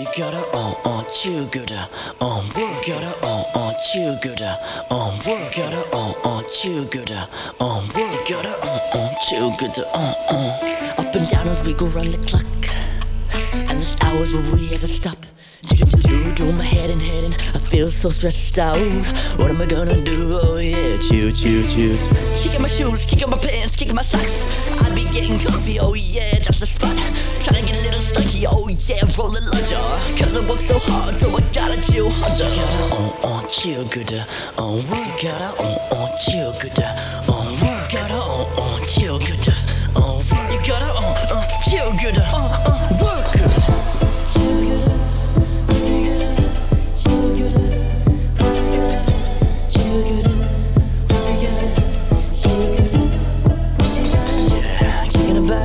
You gotta chill good, work gotta chill good, work gotta chill good, work gotta chill good, Up and down as we go round the clock, and there's hours where we ever stop. Do my head and I feel so stressed out. What am I gonna do? Oh yeah, chill. Kicking my shoes, kicking my pants, kicking my socks. I be getting comfy, oh yeah, that's the spot. Trying to get a little stunky, oh yeah, roll a lunger. Cause I work so hard, so I gotta chill harder. You gotta chill good, work gotta chill good, work gotta chill good, you gotta chill good, work good.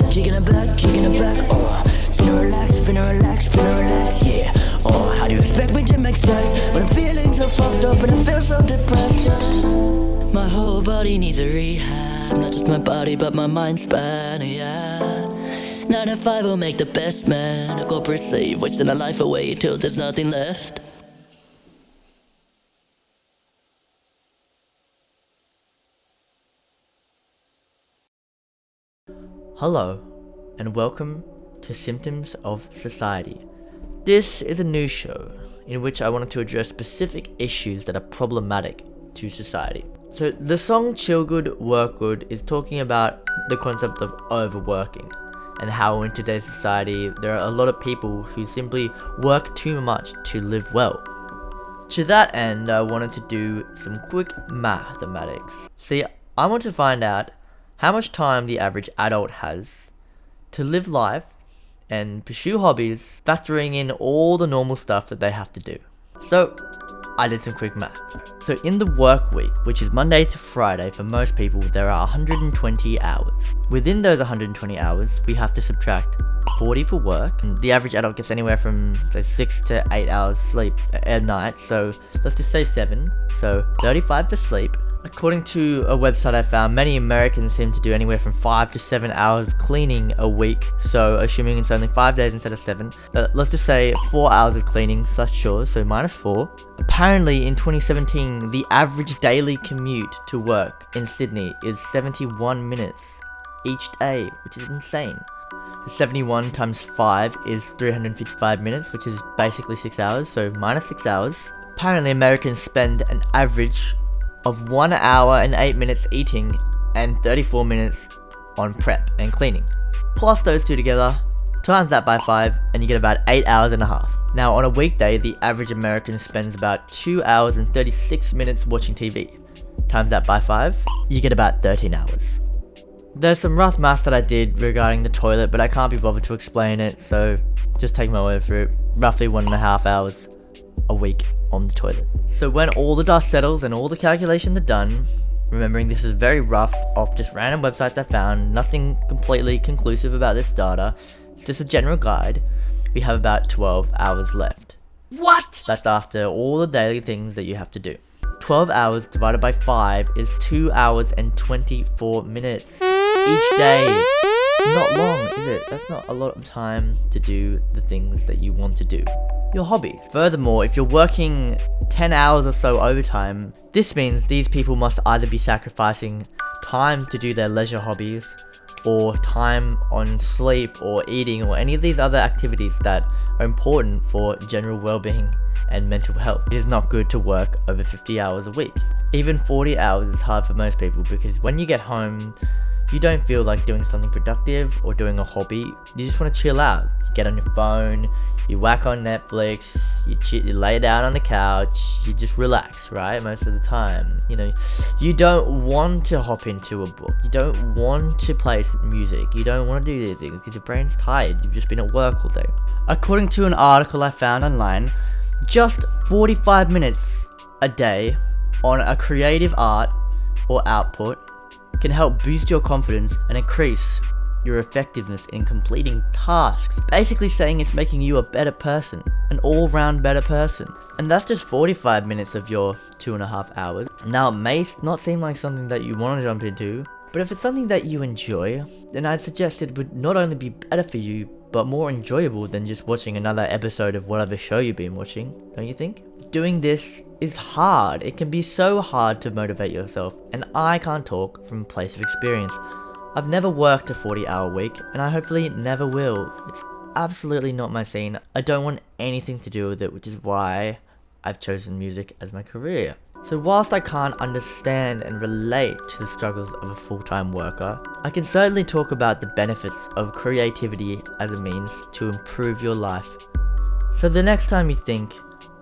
Kicking it back, finna relax, yeah. How do you expect me to make sense when I'm feeling so fucked up and I feel so depressed? My whole body needs a rehab, not just my body but my mind span, yeah. 9 to 5 will make the best man, a corporate slave, wasting a life away till there's nothing left. Hello, and welcome to Symptoms of Society. This is a new show in which I wanted to address specific issues that are problematic to society. So the song Chill Good, Work Good is talking about the concept of overworking and how in today's society there are a lot of people who simply work too much to live well. To that end, I wanted to do some quick mathematics. See, I want to find out how much time the average adult has to live life and pursue hobbies, factoring in all the normal stuff that they have to do. So I did some quick math. So in the work week, which is Monday to Friday for most people, there are 120 hours. Within those 120 hours, we have to subtract 40 for work, and the average adult gets anywhere from say 6 to 8 hours sleep at night, so let's just say 7, so 35 for sleep. According to a website I found, many Americans seem to do anywhere from 5 to 7 hours of cleaning a week, so assuming it's only 5 days instead of 7, let's just say 4 hours of cleaning / chores, so minus 4. Apparently in 2017, the average daily commute to work in Sydney is 71 minutes each day, which is insane. 71 times 5 is 355 minutes, which is basically 6 hours, so minus 6 hours. Apparently Americans spend an average of 1 hour and 8 minutes eating and 34 minutes on prep and cleaning. Plus those two together, times that by 5, and you get about 8 hours and a half. Now on a weekday, the average American spends about 2 hours and 36 minutes watching TV. Times that by 5, you get about 13 hours. There's some rough math that I did regarding the toilet, but I can't be bothered to explain it, so just take my word for it. Roughly 1.5 hours a week on the toilet. So when all the dust settles and all the calculations are done, remembering this is very rough off just random websites I found, nothing completely conclusive about this data, it's just a general guide, we have about 12 hours left. What? That's after all the daily things that you have to do. 12 hours divided by 5 is 2 hours and 24 minutes each day. Not long, is it? That's not a lot of time to do the things that you want to do. Your hobbies. Furthermore, if you're working 10 hours or so overtime, this means these people must either be sacrificing time to do their leisure hobbies, or time on sleep or eating or any of these other activities that are important for general well-being and mental health. It is not good to work over 50 hours a week. Even 40 hours is hard for most people, because when you get home, you don't feel like doing something productive or doing a hobby. You just want to chill out. You get on your phone, you whack on Netflix, you lay down on the couch, you just relax, right? Most of the time, you don't want to hop into a book. You don't want to play some music. You don't want to do these things because your brain's tired. You've just been at work all day. According to an article I found online, just 45 minutes a day on a creative art or output can help boost your confidence and increase your effectiveness in completing tasks. Basically saying it's making you a better person, an all-round better person. And that's just 45 minutes of your 2.5 hours. Now, it may not seem like something that you want to jump into, but if it's something that you enjoy, then I'd suggest it would not only be better for you, but more enjoyable than just watching another episode of whatever show you've been watching, don't you think? Doing this is hard. It can be so hard to motivate yourself, and I can't talk from a place of experience. I've never worked a 40-hour week, and I hopefully never will. It's absolutely not my scene. I don't want anything to do with it, which is why I've chosen music as my career. So whilst I can't understand and relate to the struggles of a full-time worker, I can certainly talk about the benefits of creativity as a means to improve your life. So the next time you think,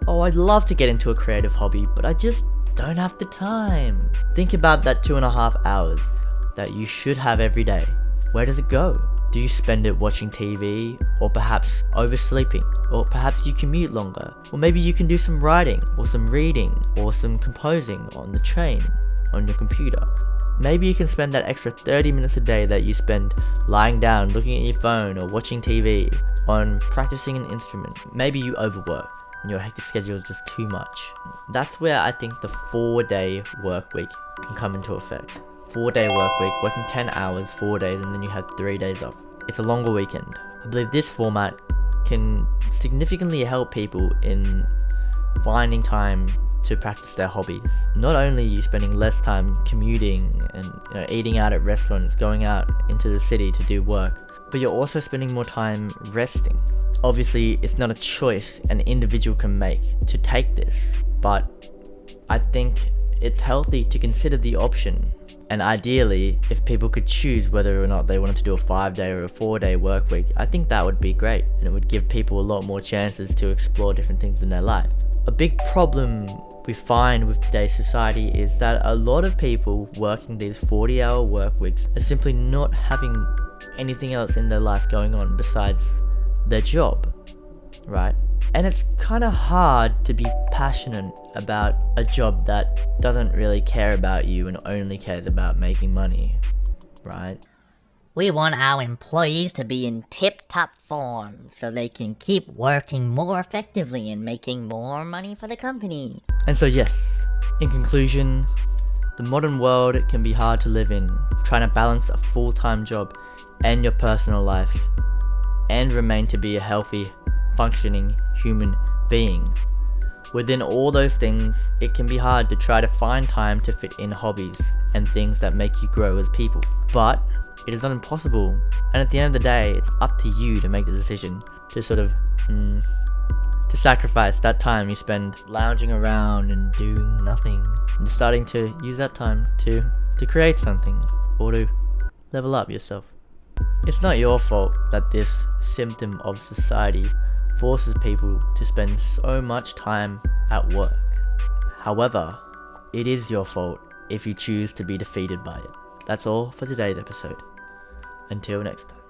oh, I'd love to get into a creative hobby, but I just don't have the time, think about that 2.5 hours that you should have every day. Where does it go? Do you spend it watching TV, or perhaps oversleeping, or perhaps you commute longer, or maybe you can do some writing, or some reading, or some composing on the train, on your computer. Maybe you can spend that extra 30 minutes a day that you spend lying down, looking at your phone, or watching TV, on practicing an instrument. Maybe you overwork, and your hectic schedule is just too much. That's where I think the 4-day work week can come into effect. 4-day work week, working 10 hours, 4 days, and then you have 3 days off. It's a longer weekend. I believe this format can significantly help people in finding time to practice their hobbies. Not only are you spending less time commuting and eating out at restaurants, going out into the city to do work, but you're also spending more time resting. Obviously, it's not a choice an individual can make to take this, but I think it's healthy to consider the option. And ideally, if people could choose whether or not they wanted to do a 5-day or a 4-day work week, I think that would be great, and it would give people a lot more chances to explore different things in their life. A big problem we find with today's society is that a lot of people working these 40-hour work weeks are simply not having anything else in their life going on besides their job, right? And it's kind of hard to be passionate about a job that doesn't really care about you and only cares about making money, right? We want our employees to be in tip-top form so they can keep working more effectively and making more money for the company. And so yes, in conclusion, the modern world can be hard to live in, trying to balance a full-time job and your personal life, and remain to be a healthy, functioning human being. Within all those things, it can be hard to try to find time to fit in hobbies and things that make you grow as people. But it is not impossible, and at the end of the day, it's up to you to make the decision to sort of to sacrifice that time you spend lounging around and doing nothing, and starting to use that time to create something or to level up yourself. It's not your fault that this symptom of society forces people to spend so much time at work. However, it is your fault if you choose to be defeated by it. That's all for today's episode. Until next time.